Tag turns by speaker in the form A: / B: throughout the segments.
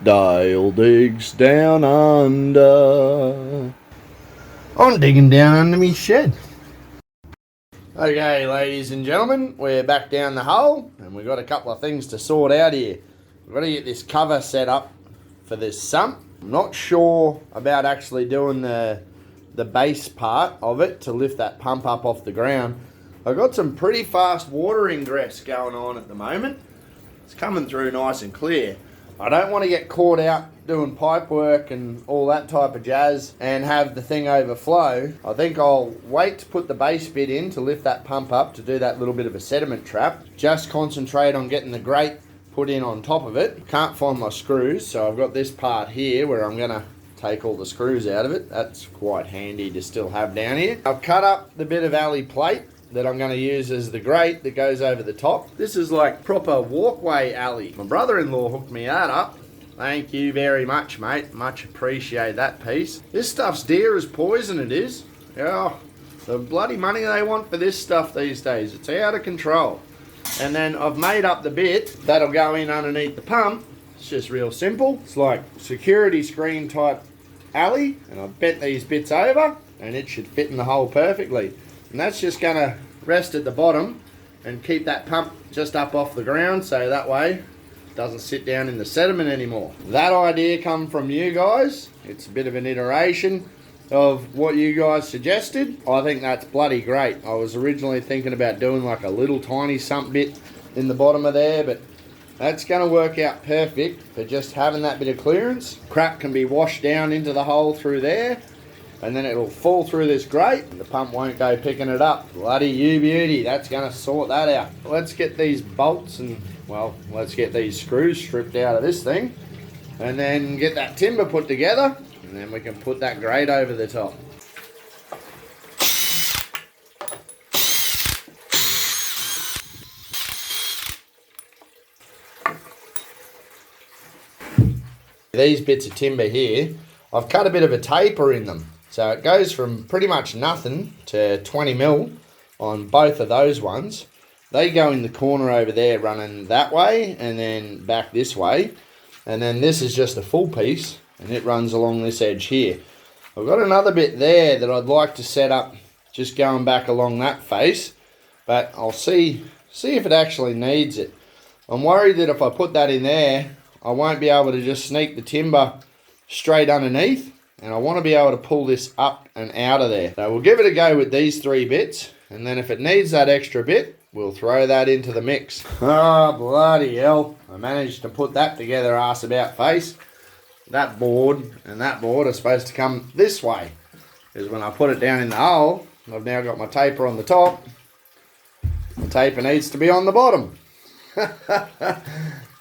A: Dale digs down under. I'm digging down under me shed. Okay, ladies and gentlemen, we're back down the hole and we've got a couple of things to sort out here. We've got to get this cover set up for this sump. I'm not sure about actually doing the base part of it to lift that pump up off the ground. I've got some pretty fast water ingress going on at the moment. It's coming through nice and clear. I don't want to get caught out doing pipe work and all that type of jazz and have the thing overflow. I think I'll wait to put the base bit in to lift that pump up to do that little bit of a sediment trap. Just concentrate on getting the grate put in on top of it. Can't find my screws, so I've got this part here where I'm going to take all the screws out of it. That's quite handy to still have down here. I've cut up the bit of alley plate that I'm going to use as the grate that goes over the top. This is like proper walkway alley. My brother-in-law hooked me that up. Thank you very much, mate. Much appreciate that piece. This stuff's dear as poison, it is. Yeah, the bloody money they want for this stuff these days. It's out of control. And then I've made up the bit that'll go in underneath the pump. It's just real simple. It's like security screen type alley, and I've bent these bits over and it should fit in the hole perfectly. And that's just going to rest at the bottom and keep that pump just up off the ground, so that way it doesn't sit down in the sediment anymore. That idea come from you guys. It's a bit of an iteration of what you guys suggested. I think that's bloody great. I was originally thinking about doing like a little tiny sump bit in the bottom of there, but that's going to work out perfect for just having that bit of clearance. Crap can be washed down into the hole through there, and then it'll fall through this grate and the pump won't go picking it up. Bloody you beauty, that's going to sort that out. Let's get these bolts and, well, let's get these screws stripped out of this thing and then get that timber put together, and then we can put that grate over the top. These bits of timber here, I've cut a bit of a taper in them. So it goes from pretty much nothing to 20 mil on both of those ones. They go in the corner over there running that way and then back this way. And then this is just a full piece and it runs along this edge here. I've got another bit there that I'd like to set up just going back along that face, but I'll see if it actually needs it. I'm worried that if I put that in there, I won't be able to just sneak the timber straight underneath, and I want to be able to pull this up and out of there. So we'll give it a go with these three bits, and then if it needs that extra bit, we'll throw that into the mix. Oh, bloody hell. I managed to put that together arse about face. That board and that board are supposed to come this way, because when I put it down in the hole, I've now got my taper on the top. The taper needs to be on the bottom.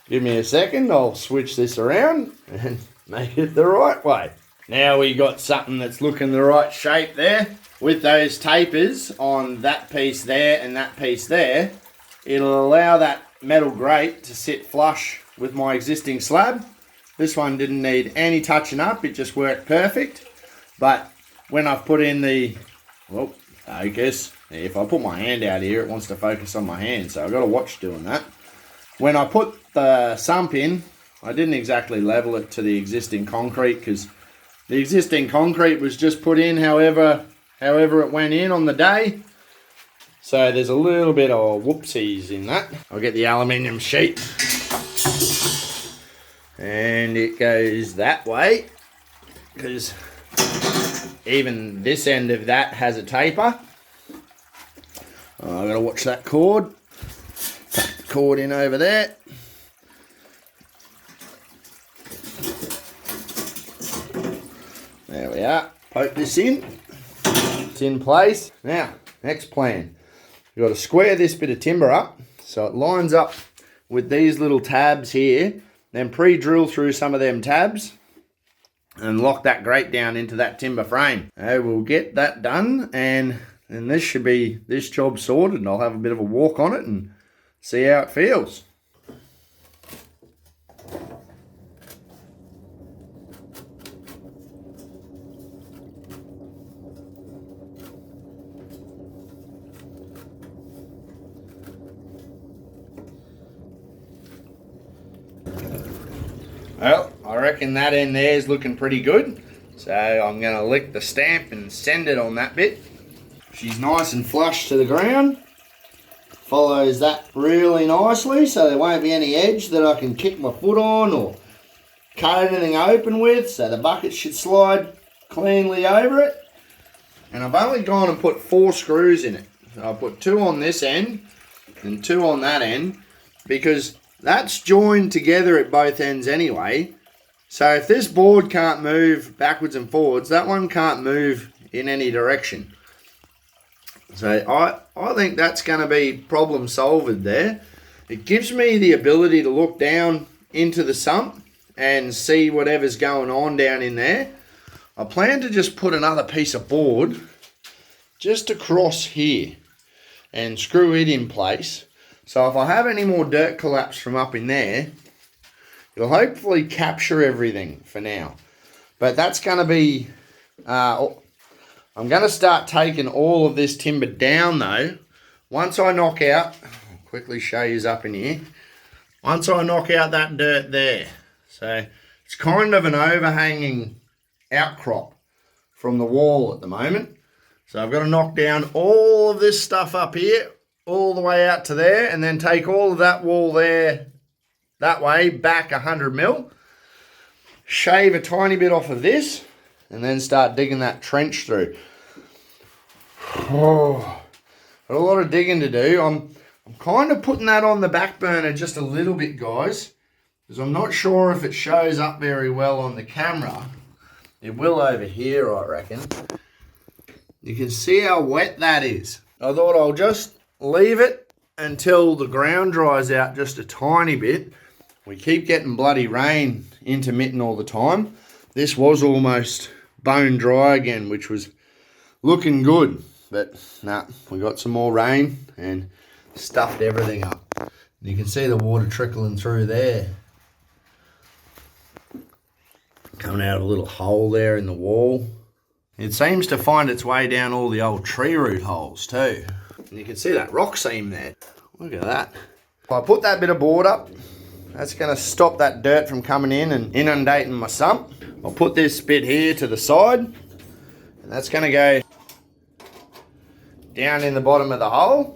A: Give me a second, I'll switch this around and make it the right way. Now we got something that's looking the right shape there. With those tapers on that piece there and that piece there, it'll allow that metal grate to sit flush with my existing slab. This one didn't need any touching up, it just worked perfect. But when I've put in the, well, focus, if I put my hand out here, it wants to focus on my hand, so I've got to watch doing that. When I put the sump in, I didn't exactly level it to the existing concrete, because the existing concrete was just put in however it went in on the day. So there's a little bit of whoopsies in that. I'll get the aluminium sheet. And it goes that way, because even this end of that has a taper. I've got to watch that cord. Tuck the cord in over there. There we are. Poke this in. It's in place. Now, next plan. You've got to square this bit of timber up so it lines up with these little tabs here. Then pre-drill through some of them tabs and lock that grate down into that timber frame. We'll get that done, and this should be this job sorted, and I'll have a bit of a walk on it and see how it feels. Well, I reckon that end there is looking pretty good. So I'm going to lick the stamp and send it on that bit. She's nice and flush to the ground. Follows that really nicely, so there won't be any edge that I can kick my foot on or cut anything open with, so the bucket should slide cleanly over it. And I've only gone and put 4 screws in it. So I put 2 on this end and 2 on that end, because that's joined together at both ends anyway. So if this board can't move backwards and forwards, that one can't move in any direction. So I think that's going to be problem solved there. It gives me the ability to look down into the sump and see whatever's going on down in there. I plan to just put another piece of board just across here and screw it in place. So if I have any more dirt collapse from up in there, it'll hopefully capture everything for now. But that's going to be... I'm going to start taking all of this timber down though. Once I knock out, I'll quickly show you up in here. Once I knock out that dirt there. So it's kind of an overhanging outcrop from the wall at the moment. So I've got to knock down all of this stuff up here, all the way out to there, and then take all of that wall there, that way, back 100 mil. Shave a tiny bit off of this, and then start digging that trench through. Oh, got a lot of digging to do. I'm kind of putting that on the back burner just a little bit, guys, because I'm not sure if it shows up very well on the camera. It will over here, I reckon. You can see how wet that is. I thought I'll just leave it until the ground dries out just a tiny bit. We keep getting bloody rain intermittent all the time. This was almost bone dry again, which was looking good, but nah, we got some more rain and stuffed everything up. You can see the water trickling through there, coming out of a little hole there in the wall. It seems to find its way down all the old tree root holes too, and you can see that rock seam there. Look at that. If I put that bit of board up, that's going to stop that dirt from coming in and inundating my sump. I'll put this bit here to the side, and that's going to go down in the bottom of the hole.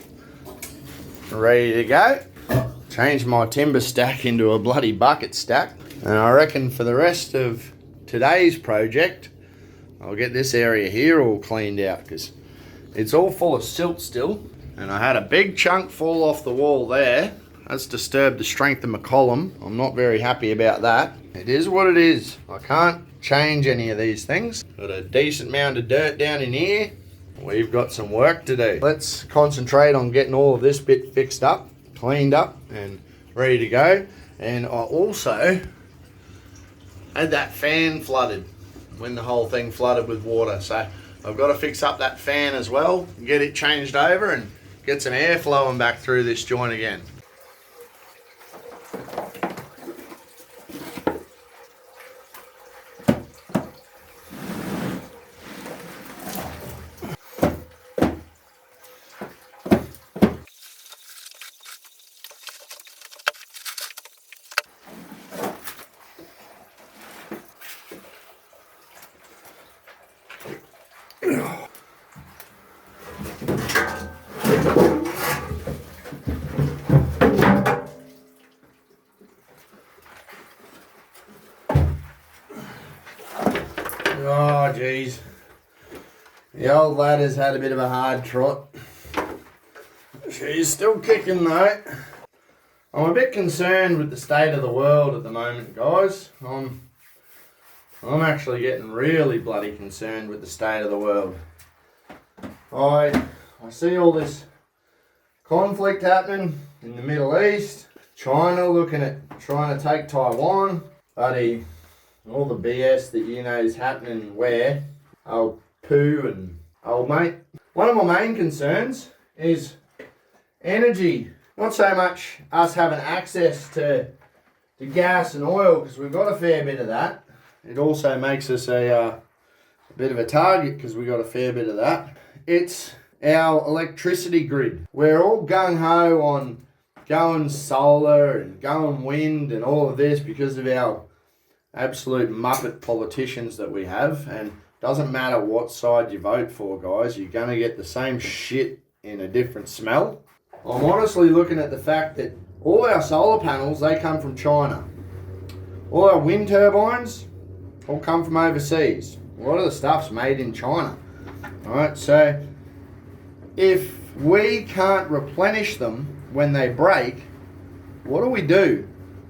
A: Ready to go. Change my timber stack into a bloody bucket stack. And I reckon for the rest of today's project, I'll get this area here all cleaned out, because it's all full of silt still. And I had a big chunk fall off the wall there. That's disturbed the strength of my column. I'm not very happy about that. It is what it is. I can't change any of these things. Got a decent amount of dirt down in here. We've got some work to do. Let's concentrate on getting all of this bit fixed up, cleaned up, and ready to go. And I also had that fan flooded when the whole thing flooded with water. So I've got to fix up that fan as well, get it changed over, and get some air flowing back through this joint again. Oh, geez. The old ladder's had a bit of a hard trot. She's still kicking though. I'm a bit concerned with the state of the world at the moment, guys. I'm actually getting really bloody concerned with the state of the world. I see all this conflict happening in the Middle East. China looking at trying to take Taiwan. Buddy, all the BS that you know is happening where? Old poo and old mate. One of my main concerns is energy. Not so much us having access to gas and oil, because we've got a fair bit of that. It also makes us a bit of a target because we've got a fair bit of that. It's our electricity grid. We're all gung-ho on going solar and going wind and all of this because of our absolute muppet politicians that we have, and doesn't matter what side you vote for, guys, you're going to get the same shit in a different smell. I'm honestly looking at the fact that all our solar panels, they come from China. All our wind turbines all come from overseas. A lot of the stuff's made in China. Alright, so if we can't replenish them when they break, what do we do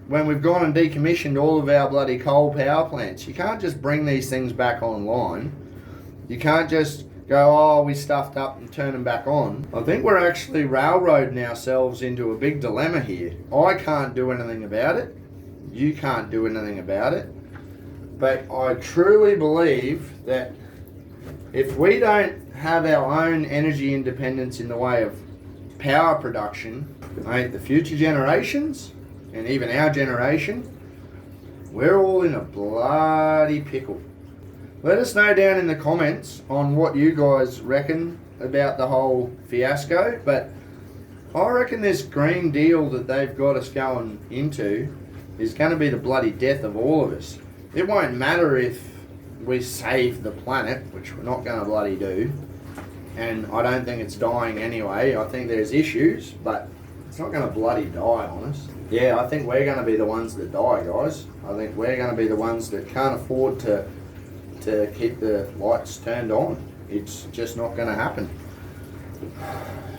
A: when we've gone and decommissioned all of our bloody coal power plants? You can't just bring these things back online. You can't just go, oh, we stuffed up and turn them back on. I think we're actually railroading ourselves into a big dilemma here. I can't do anything about it. You can't do anything about it. But I truly believe that if we don't have our own energy independence in the way of power production, mate, the future generations, and even our generation, we're all in a bloody pickle. Let us know down in the comments on what you guys reckon about the whole fiasco, but I reckon this Green Deal that they've got us going into is going to be the bloody death of all of us. It won't matter if we save the planet, which we're not going to bloody do, and I don't think it's dying anyway. I think there's issues, but it's not going to bloody die on us. Yeah, I think we're going to be the ones that die, guys. I think we're going to be the ones that can't afford to keep the lights turned on. It's just not going to happen.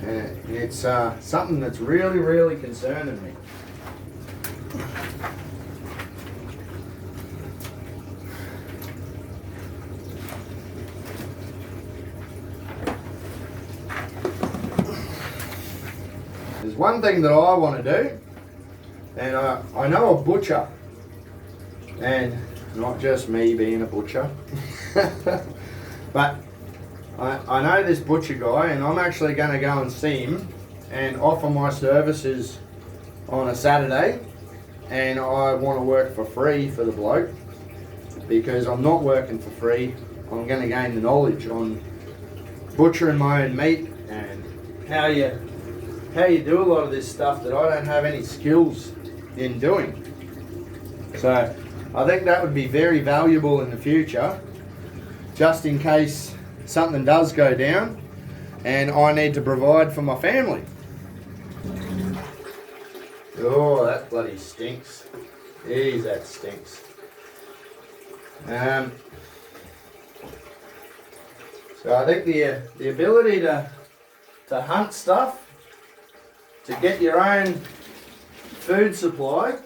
A: And it's something that's really, really concerning me. There's one thing that I want to do, and I know a butcher, and not just me being a butcher, but I know this butcher guy, and I'm actually going to go and see him and offer my services on a Saturday, and I want to work for free for the bloke, because I'm not working for free. I'm going to gain the knowledge on butchering my own meat and how you do a lot of this stuff that I don't have any skills in doing. So I think that would be very valuable in the future, just in case something does go down and I need to provide for my family. Oh, that bloody stinks. Jeez, that stinks. So I think the ability to hunt stuff, to get your own food supply,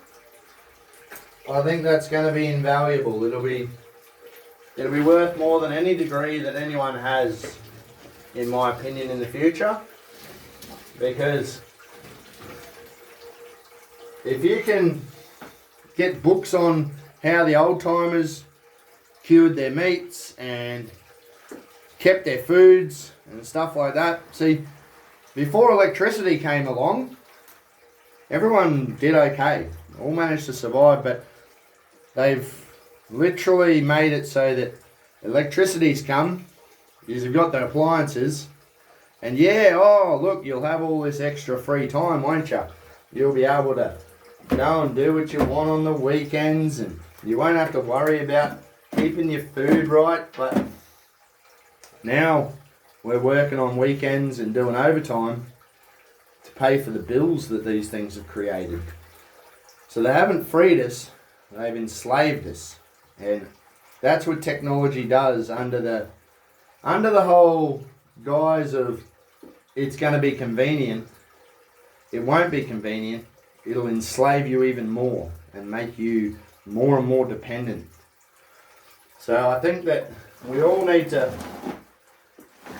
A: I think that's going to be invaluable. It'll be worth more than any degree that anyone has, in my opinion, in the future. Because if you can get books on how the old timers cured their meats and kept their foods and stuff like that. See, before electricity came along, everyone did okay. All managed to survive, but they've literally made it so that electricity's come, you've got the appliances, and yeah, oh look, you'll have all this extra free time, won't you? You'll be able to go and do what you want on the weekends, and you won't have to worry about keeping your food right. But now we're working on weekends and doing overtime to pay for the bills that these things have created. So they haven't freed us, they've enslaved us. And that's what technology does under the whole guise of it's going to be convenient. It won't be convenient. It'll enslave you even more and make you more and more dependent. So I think that we all need to,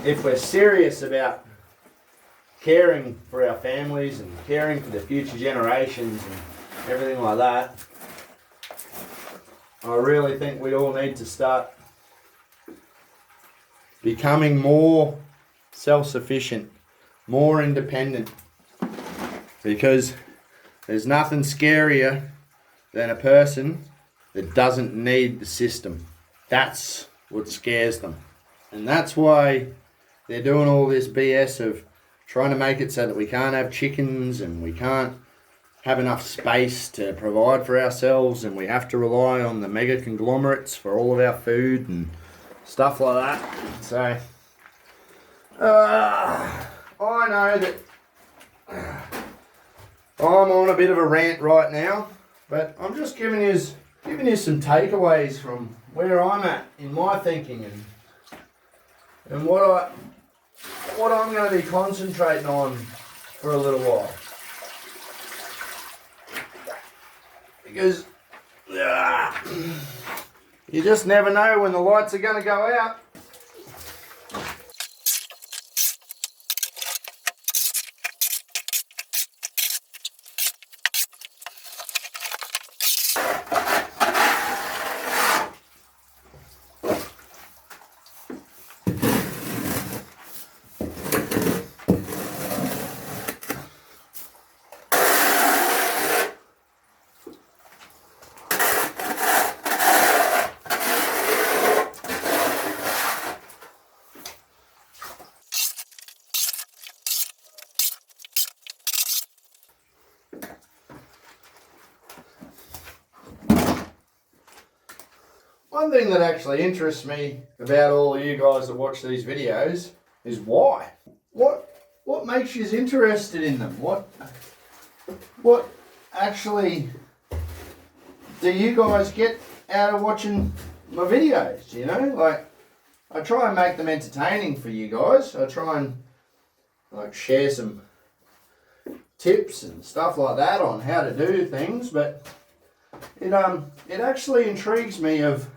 A: if we're serious about caring for our families and caring for the future generations and everything like that, I really think we all need to start becoming more self-sufficient, more independent, because there's nothing scarier than a person that doesn't need the system. That's what scares them. And that's why they're doing all this BS of trying to make it so that we can't have chickens and we can't have enough space to provide for ourselves, and we have to rely on the mega conglomerates for all of our food and stuff like that. So I know that I'm on a bit of a rant right now, but I'm just giving you some takeaways from where I'm at in my thinking and what I'm going to be concentrating on for a little while. Because you just never know when the lights are going to go out. One thing that actually interests me about all of you guys that watch these videos is why. What makes you interested in them? What actually do you guys get out of watching my videos? You know, like, I try and make them entertaining for you guys. I try and like share some tips and stuff like that on how to do things, but it actually intrigues me of,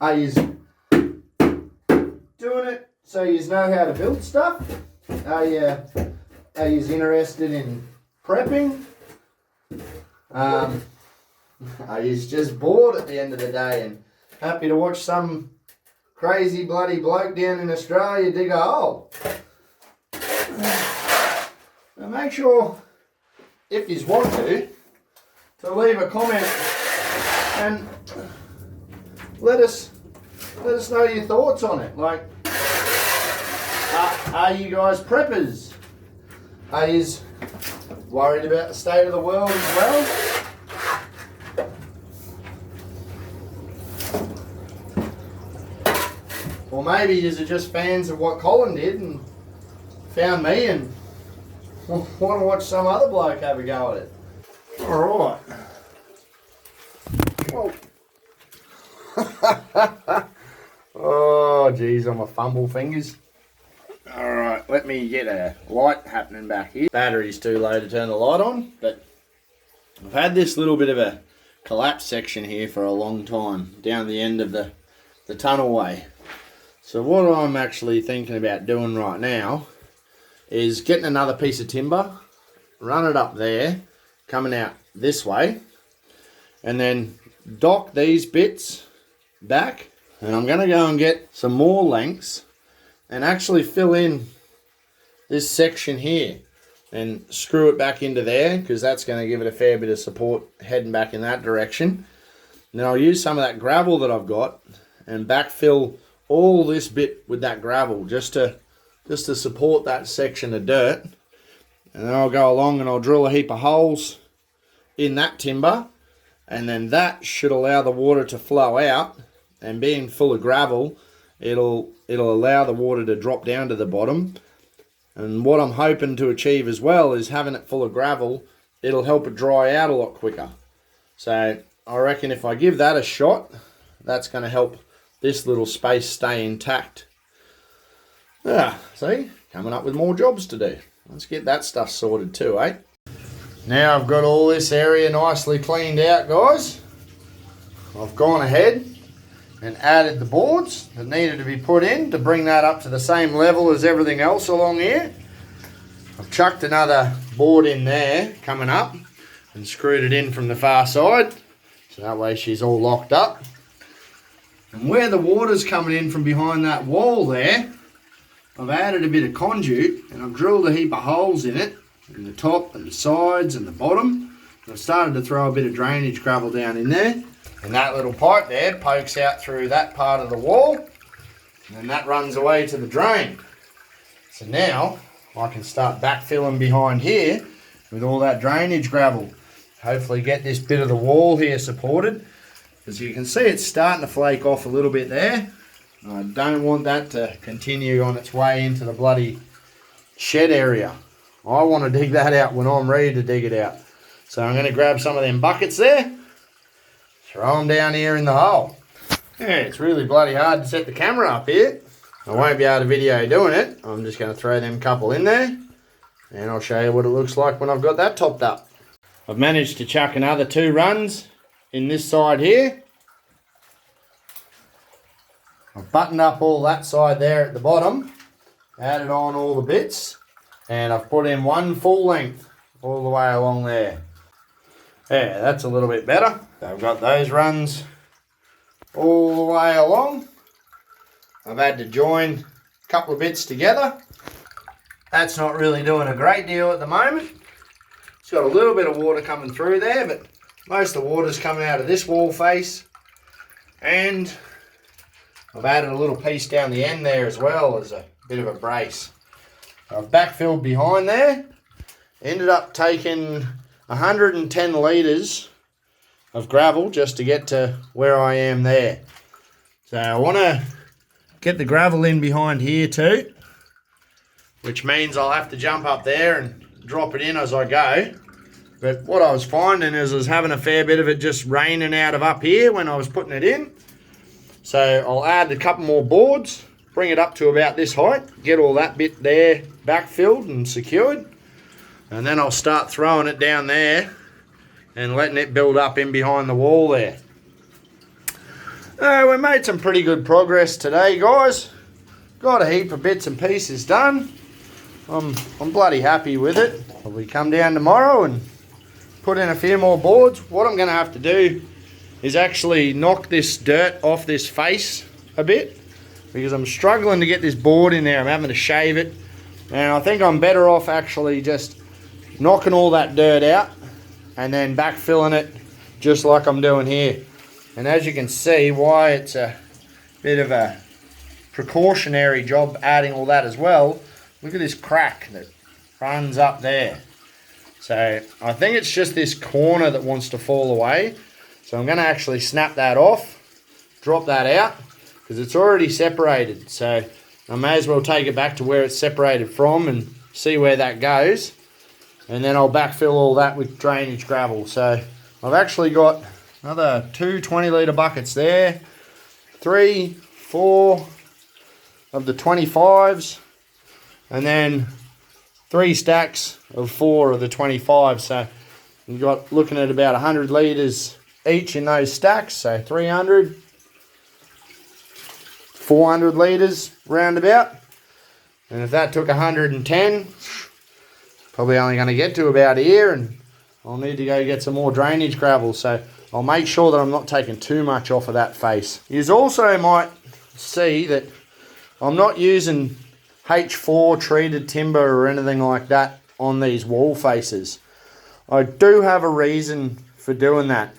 A: are you doing it so you know how to build stuff? Are you interested in prepping? Are you just bored at the end of the day and happy to watch some crazy bloody bloke down in Australia dig a hole? Now make sure, if you want to leave a comment and let us know your thoughts on it. Like, are you guys preppers? Are you worried about the state of the world as well? Or maybe you're just fans of what Colin did and found me and want to watch some other bloke have a go at it. Alright. Whoa. Oh geez, on my fumble fingers. Alright, let me get a light happening back here. Battery's too low to turn the light on, but I've had this little bit of a collapse section here for a long time, down the end of the tunnel way. So what I'm actually thinking about doing right now is getting another piece of timber, run it up there, coming out this way, and then dock these bits back, and I'm going to go and get some more lengths and actually fill in this section here and screw it back into there, because that's going to give it a fair bit of support heading back in that direction. And then I'll use some of that gravel that I've got and backfill all this bit with that gravel just to support that section of dirt. And then I'll go along and I'll drill a heap of holes in that timber, and then that should allow the water to flow out, and being full of gravel, it'll allow the water to drop down to the bottom. And what I'm hoping to achieve as well is having it full of gravel, it'll help it dry out a lot quicker. So I reckon if I give that a shot, that's going to help this little space stay intact. See, coming up with more jobs to do. Let's get that stuff sorted too, eh? Now I've got all this area nicely cleaned out, guys. I've gone ahead and added the boards that needed to be put in to bring that up to the same level as everything else along here. I've chucked another board in there coming up and screwed it in from the far side, so that way she's all locked up. And where the water's coming in from behind that wall there, I've added a bit of conduit and I've drilled a heap of holes in it, in the top and the sides and the bottom. And I've started to throw a bit of drainage gravel down in there. And that little pipe there pokes out through that part of the wall, and then that runs away to the drain. So now I can start backfilling behind here with all that drainage gravel. Hopefully get this bit of the wall here supported. As you can see, it's starting to flake off a little bit there. I don't want that to continue on its way into the bloody shed area. I want to dig that out when I'm ready to dig it out. So I'm going to grab some of them buckets there, throw them down here in the hole. Yeah, it's really bloody hard to set the camera up here. I won't be able to video doing it. I'm just going to throw them couple in there and I'll show you what it looks like when I've got that topped up. I've managed to chuck another 2 runs in this side here. I've buttoned up all that side there at the bottom, added on all the bits, and I've put in 1 full length all the way along there. Yeah, that's a little bit better. So I've got those runs all the way along. I've had to join a couple of bits together. That's not really doing a great deal at the moment. It's got a little bit of water coming through there, but most of the water's coming out of this wall face. And I've added a little piece down the end there as well as a bit of a brace. I've backfilled behind there. Ended up taking 110 litres of gravel just to get to where I am there. So I want to get the gravel in behind here too, which means I'll have to jump up there and drop it in as I go. But what I was finding is I was having a fair bit of it just raining out of up here when I was putting it in. So I'll add a couple more boards, bring it up to about this height, get all that bit there backfilled and secured. And then I'll start throwing it down there and letting it build up in behind the wall there. We made some pretty good progress today, guys. Got a heap of bits and pieces done. I'm bloody happy with it. Probably come down tomorrow and put in a few more boards. What I'm going to have to do is actually knock this dirt off this face a bit, because I'm struggling to get this board in there. I'm having to shave it, and I think I'm better off actually just knocking all that dirt out and then backfilling it just like I'm doing here. And as you can see, why it's a bit of a precautionary job adding all that as well. Look at this crack that runs up there. So I think it's just this corner that wants to fall away. So I'm going to actually snap that off, drop that out, because it's already separated. So I may as well take it back to where it's separated from and see where that goes. And then I'll backfill all that with drainage gravel. So I've actually got another 2 20-litre buckets there, 3, 4 of the 25s, and then 3 stacks of 4 of the 25s. So you've got looking at about 100 litres each in those stacks. So 300, 400 litres roundabout. And if that took 110, probably only going to get to about here, and I'll need to go get some more drainage gravel. So I'll make sure that I'm not taking too much off of that face. You also might see that I'm not using H4 treated timber or anything like that on these wall faces. I do have a reason for doing that.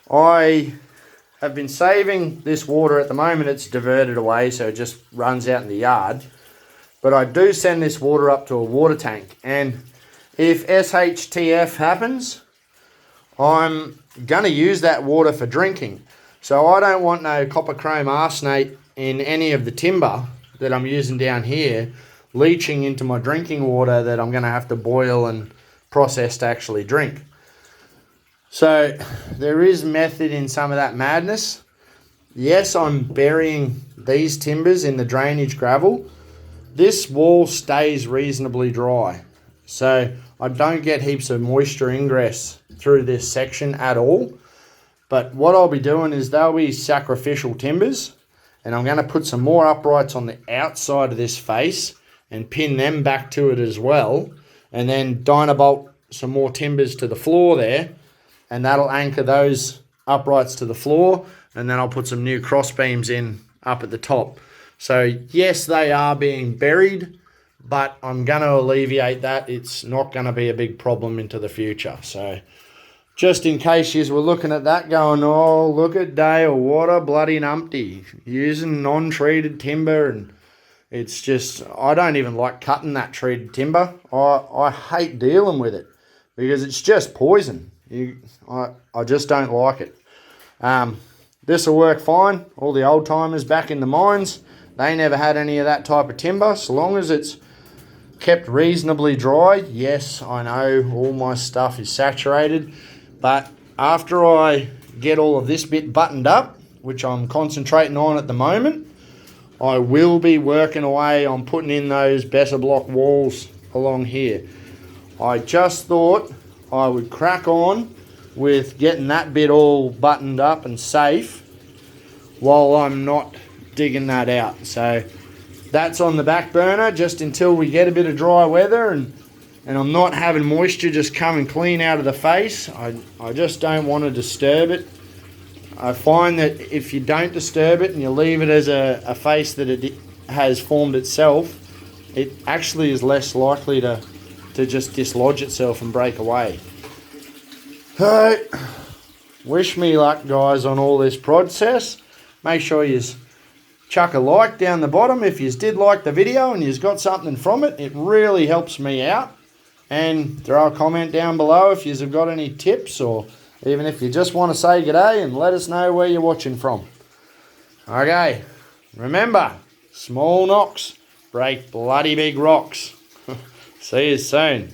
A: I have been saving this water at the moment. It's diverted away, so it just runs out in the yard. But I do send this water up to a water tank. And if SHTF happens, I'm going to use that water for drinking. So I don't want no copper chrome arsenate in any of the timber that I'm using down here leaching into my drinking water that I'm going to have to boil and process to actually drink. So there is method in some of that madness. Yes, I'm burying these timbers in the drainage gravel. This wall stays reasonably dry, so I don't get heaps of moisture ingress through this section at all. But what I'll be doing is they'll be sacrificial timbers, and I'm going to put some more uprights on the outside of this face and pin them back to it as well, and then dynabolt some more timbers to the floor there, and that'll anchor those uprights to the floor, and then I'll put some new cross beams in up at the top. So yes, they are being buried, but I'm going to alleviate that. It's not going to be a big problem into the future. So just in case you were looking at that going, oh, look at Dale, what a bloody numpty, using non-treated timber. And it's just, I don't even like cutting that treated timber. I hate dealing with it. because it's just poison. I just don't like it. This will work fine. All the old timers back in the mines, they never had any of that type of timber. So long as it's kept reasonably dry. Yes, I know all my stuff is saturated, but after I get all of this bit buttoned up, which I'm concentrating on at the moment, I will be working away on putting in those better block walls along here. I just thought I would crack on with getting that bit all buttoned up and safe while I'm not digging that out. So that's on the back burner just until we get a bit of dry weather and I'm not having moisture just coming clean out of the face. I just don't want to disturb it. I find that if you don't disturb it and you leave it as a face that it has formed itself, it actually is less likely to just dislodge itself and break away. So, wish me luck, guys, on all this process. Make sure you chuck a like down the bottom if you did like the video and you've got something from it. It really helps me out. And throw a comment down below if you've got any tips, or even if you just want to say g'day and let us know where you're watching from. Okay, remember, small knocks break bloody big rocks. See you soon.